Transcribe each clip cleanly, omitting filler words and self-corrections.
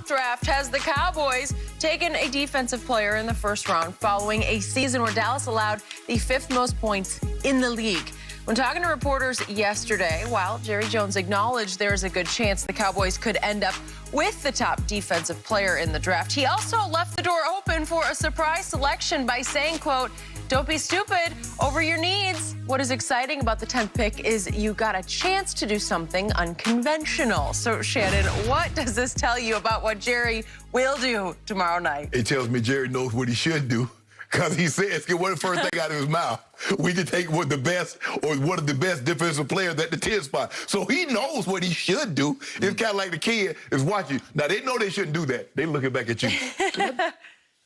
draft has the Cowboys taken a defensive player in the first round following a season where Dallas allowed the 5th most points in the league. When talking to reporters yesterday, while Jerry Jones acknowledged there's a good chance the Cowboys could end up with the top defensive player in the draft, he also left the door open for a surprise selection by saying, quote, "Don't be stupid over your needs. What is exciting about the 10th pick is you got a chance to do something unconventional." So, Shannon, what does this tell you about what Jerry will do tomorrow night? It tells me Jerry knows what he should do, because he says, get one of the first thing out of his mouth. We can take one of the best defensive players at the 10 spot. So he knows what he should do. It's kind of like the kid is watching. Now, they know they shouldn't do that. They looking back at you.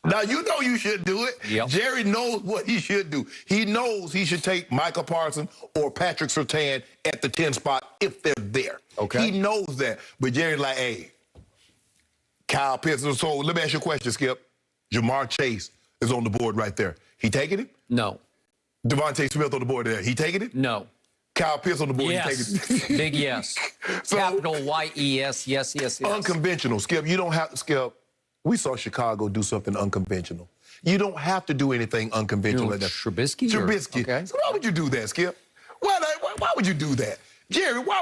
Now, you know you should do it. Yep. Jerry knows what he should do. He knows he should take Michael Parsons or Patrick Surtain at the 10 spot if they're there. Okay. He knows that. But Jerry's like, hey, Kyle Pitts. So let me ask you a question, Skip. Jamar Chase is on the board right there. He taking it? No. Devontae Smith on the board there. He taking it? No. Kyle Pitts on the board. Yes. He taking it? Big yes. So, Capital Y-E-S. Yes, yes, yes. unconventional, Skip. You don't have to, Skip. We saw Chicago do something unconventional. You don't have to do anything unconventional like that. Trubisky? Trubisky. Okay. So why would you do that, Skip? Why would you do that? Jerry, why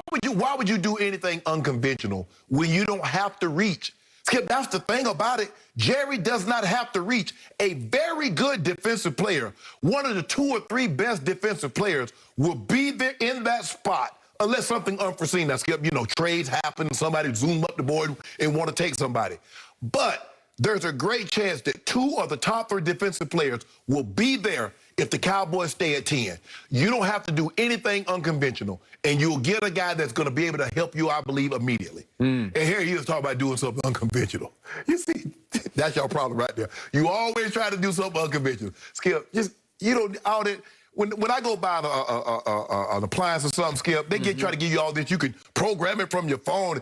would you do anything unconventional when you don't have to reach? Skip, that's the thing about it. Jerry does not have to reach. A very good defensive player, one of the 2 or 3 best defensive players, will be there in that spot unless something unforeseen. Now, Skip, you know, trades happen, somebody zoom up the board and want to take somebody. But there's a great chance that 2 of the top 3 defensive players will be there if the Cowboys stay at 10. You don't have to do anything unconventional, and you'll get a guy that's going to be able to help you, I believe, immediately. And here he is talking about doing something unconventional. You see, that's your problem right there. You always try to do something unconventional. Skip, just, you know, all that. When I go buy an appliance or something, Skip, they try to give you all this. You can program it from your phone.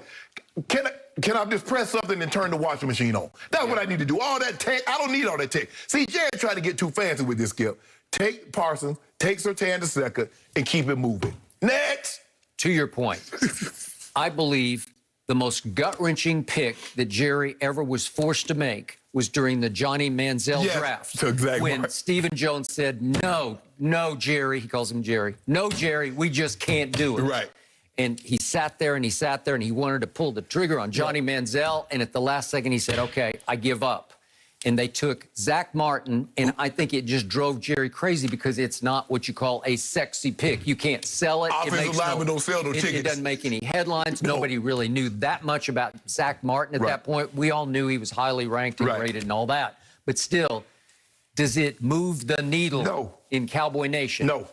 Can I just press something and turn the washing machine on? That's what I need to do. All that tech, I don't need all that tech. See, Jerry tried to get too fancy with this, Skip. Take Parsons, take Surtain to second, and keep it moving. Next. To your point, I believe the most gut-wrenching pick that Jerry ever was forced to make was during the Johnny Manziel draft. That's exactly when right. Stephen Jones said, no, Jerry, he calls him Jerry. No, Jerry, we just can't do it. Right. And he sat there and he sat there and he wanted to pull the trigger on Johnny Manziel. And at the last second, he said, okay, I give up. And they took Zach Martin, and I think it just drove Jerry crazy because it's not what you call a sexy pick. You can't sell it. Offensive linemen don't sell no tickets. It doesn't make any headlines. No. Nobody really knew that much about Zach Martin at that point. We all knew he was highly ranked and rated and all that. But still, does it move the needle in Cowboy Nation? No.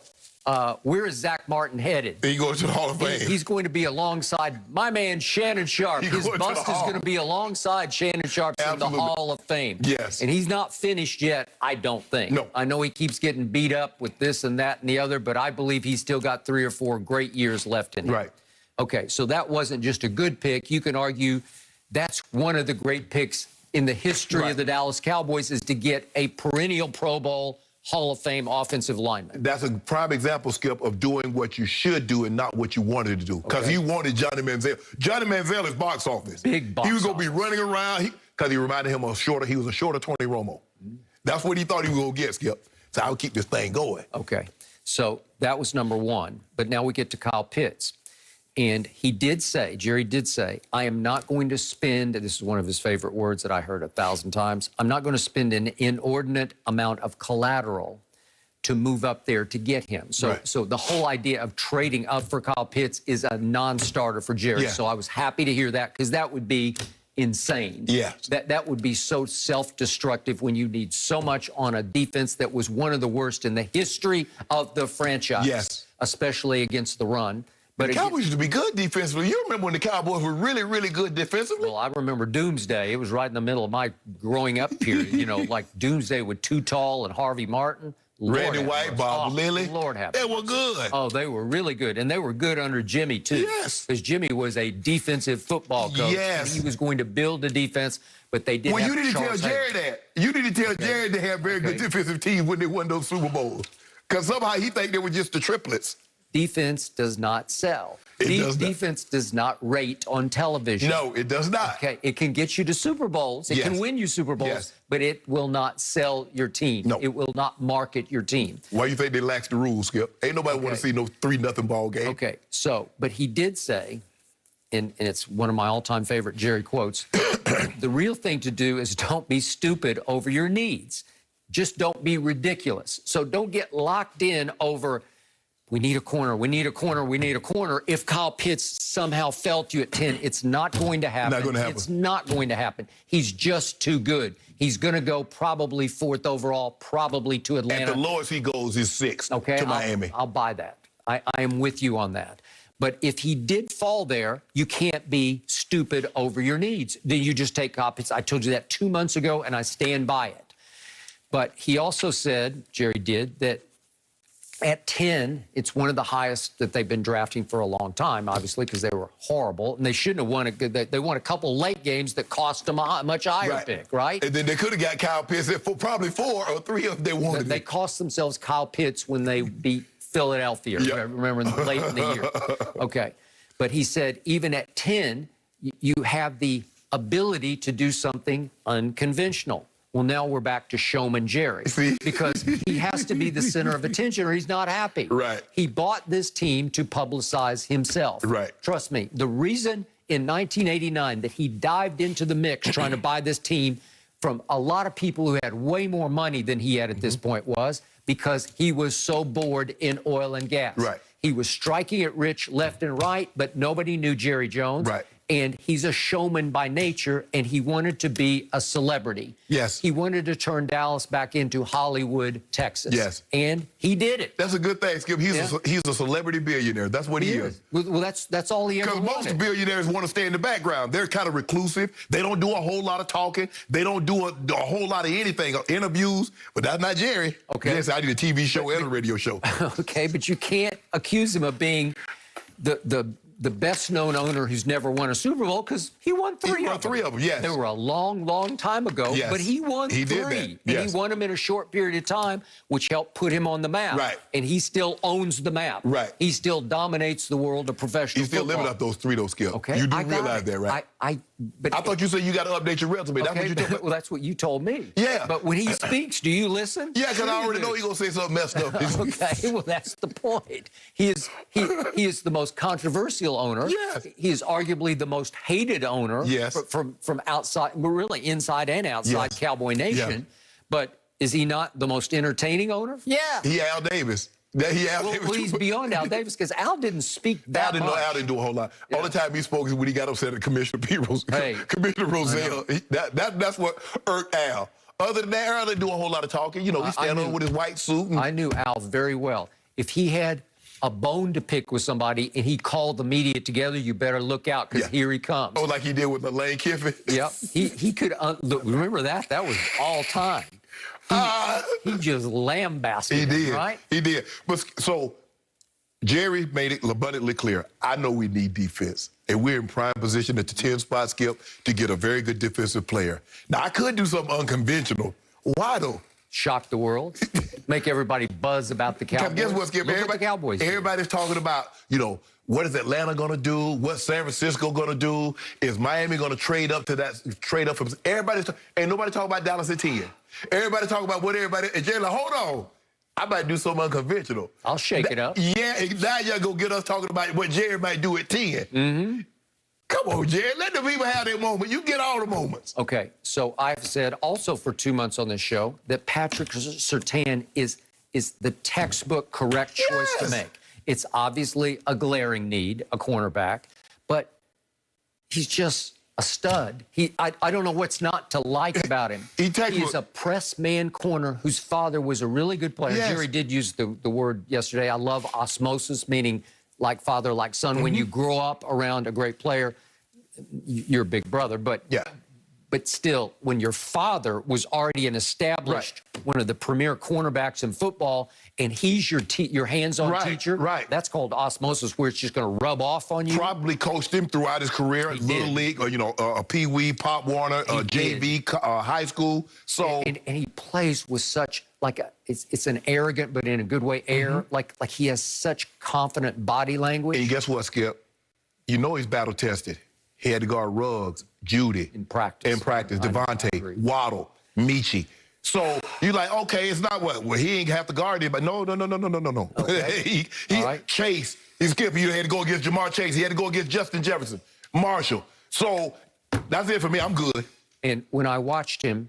Where is Zach Martin headed? He goes to the Hall of Fame. He's going to be alongside my man Shannon Sharp. His bust is going to be alongside Shannon Sharp's in the Hall of Fame. Yes. And he's not finished yet, I don't think. No. I know he keeps getting beat up with this and that and the other, but I believe he's still got 3 or 4 great years left in him. Right. Okay, so that wasn't just a good pick. You can argue that's one of the great picks in the history of the Dallas Cowboys, is to get a perennial Pro Bowl Hall of Fame offensive lineman. That's a prime example, Skip, of doing what you should do and not what you wanted to do. Because you wanted Johnny Manziel. Johnny Manziel is box office. Big box He was going to be running around because he reminded him of he was a shorter Tony Romo. That's what he thought he was going to get, Skip. So I'll keep this thing going. Okay, so that was number 1. But now we get to Kyle Pitts. And he did say, Jerry did say, I am not going to spend, this is one of his favorite words that I heard 1,000 times, I'm not going to spend an inordinate amount of collateral to move up there to get him. So, so the whole idea of trading up for Kyle Pitts is a non-starter for Jerry. So I was happy to hear that, because that would be insane. That would be so self-destructive when you need so much on a defense that was one of the worst in the history of the franchise, especially against the run. But the Cowboys used to be good defensively. You remember when the Cowboys were really, really good defensively? Well, I remember Doomsday. It was right in the middle of my growing up period. You know, like Doomsday with Too Tall and Harvey Martin. Randy White, Bob Lilly. Lord have They were good. Oh, they were really good. And they were good under Jimmy, too. Yes. Because Jimmy was a defensive football coach. Yes. He was going to build a defense, but they didn't have you need to tell Jerry that. You need to tell Jerry they have very good defensive teams when they won those Super Bowls. Because somehow he think they were just the triplets. defense does not sell. It does not. Defense does not rate on television. No, it does not. Okay, it can get you to Super Bowls. It can win you Super Bowls, but it will not sell your team. No. It will not market your team. Why you think they lax the rules, Skip? Ain't nobody want to see no 3-0 ball game. Okay, so, but he did say, and it's one of my all-time favorite Jerry quotes, the real thing to do is don't be stupid over your needs. Just don't be ridiculous. So don't get locked in over, we need a corner, we need a corner, we need a corner. If Kyle Pitts somehow fell to you at 10, it's not going to happen. Not going to happen. It's not going to happen. He's just too good. He's going to go probably 4th overall, probably to Atlanta. At the lowest he goes is 6th to Miami. I'll buy that. I am with you on that. But if he did fall there, you can't be stupid over your needs. Then you just take Kyle Pitts. I told you that 2 months ago, and I stand by it. But he also said, Jerry did, that at 10, it's one of the highest that they've been drafting for a long time, obviously, because they were horrible. And they shouldn't have won they won a couple late games that cost them a much higher pick, right? And then they could have got Kyle Pitts at probably 4 or 3 if they wanted. They cost themselves Kyle Pitts when they beat Philadelphia, remember, late in the year. Okay. But he said, even at 10, you have the ability to do something unconventional. Well, now we're back to showman Jerry. Because he has to be the center of attention or he's not happy. Right. He bought this team to publicize himself. Right. Trust me, the reason in 1989 that he dived into the mix trying to buy this team from a lot of people who had way more money than he had at this point was because he was so bored in oil and gas. Right. He was striking it rich left and right, but nobody knew Jerry Jones. Right. And he's a showman by nature, and he wanted to be a celebrity. Yes. He wanted to turn Dallas back into Hollywood, Texas. Yes. And he did it. That's a good thing, Skip. He's a celebrity billionaire. That's what he is. Well, that's all he ever wanted. Because most billionaires want to stay in the background. They're kind of reclusive. They don't do a whole lot of talking. They don't do a whole lot of anything, interviews. But that's not Jerry. Okay. Yes, I did a TV show and a radio show. Okay, but you can't accuse him of being the best-known owner who's never won a Super Bowl because he won 3 of them. He won 3 of them, yes. They were a long, long time ago, Yes. but he won 3. He did that, And yes. he won them in a short period of time, which helped put him on the map. Right. And he still owns the map. Right. He still dominates the world of professional He's still football. living out those 3, though, Skip. Okay. You do I got realize it. that, right? But I thought you said you got to update your resume. That's what you told me. Well, that's what you told me. Yeah. But when he speaks, do you listen? Yeah, because I already know he's going to say something messed up. Okay, well, that's the point. He is the most controversial owner. Yes. He is arguably the most hated owner. Yes. From outside, well, really inside and outside Yes. Cowboy Nation. Yeah. But is he not the most entertaining owner? Yeah. He Al Davis. Well, he's beyond Al Davis because Al didn't speak that much. Al didn't do a whole lot. Yeah. Only time he spoke is when he got upset at Commissioner Commissioner Roselle. That's what irked Al. Other than that, Al didn't do a whole lot of talking. You know, he stand on with his white suit. I knew Al very well. If he had a bone to pick with somebody and he called the media together, you better look out because here he comes. Oh, like he did with Lane Kiffin? Yep. He could, look, remember that? That was all time. He just lambasted him, right? He did. But so Jerry made it abundantly clear. I know we need defense. And we're in prime position at the 10 spot, Skip, to get a very good defensive player. Now, I could do something unconventional. Why, though? Shock the world. Make everybody buzz about the Cowboys. Guess what, Skip? Look what the Cowboys did. Everybody's talking about, you know, what is Atlanta going to do? What's San Francisco going to do? Is Miami going to trade up from ain't nobody talking about Dallas at 10. Everybody talking about what everybody, and Jerry like, hold on. I might do something unconventional. I'll shake it up. Yeah, now y'all go get us talking about what Jerry might do at 10. Mm-hmm. Come on, Jerry. Let the people have their moment. You get all the moments. Okay, so I've said also for 2 months on this show that Patrick Surtain is the textbook correct choice to make. It's obviously a glaring need, a cornerback, but he's just a stud. I don't know what's not to like about him. He's a press man corner whose father was a really good player. Yes. Jerry did use the word yesterday. I love osmosis, meaning like father, like son. Mm-hmm. When you grow up around a great player, you're a big brother, but but still, when your father was already an established, one of the premier cornerbacks in football, and he's your hands-on teacher, that's called osmosis, where it's just going to rub off on you. Probably coached him throughout his career, Little League, or, you know, Pee Wee, Pop Warner, JV, high school. So and he plays with such it's an arrogant, but in a good way, air. Like he has such confident body language. And guess what, Skip? You know he's battle tested. He had to guard Ruggs, Judy. In practice. I Devontae, agree. Waddle, Michi. So you're like, okay, it's not what? Well, he ain't have to guard him, but no. Okay. he All right. Chase, Skip, you had to go against Jamar Chase. He had to go against Justin Jefferson, Marshall. So that's it for me. I'm good. And when I watched him,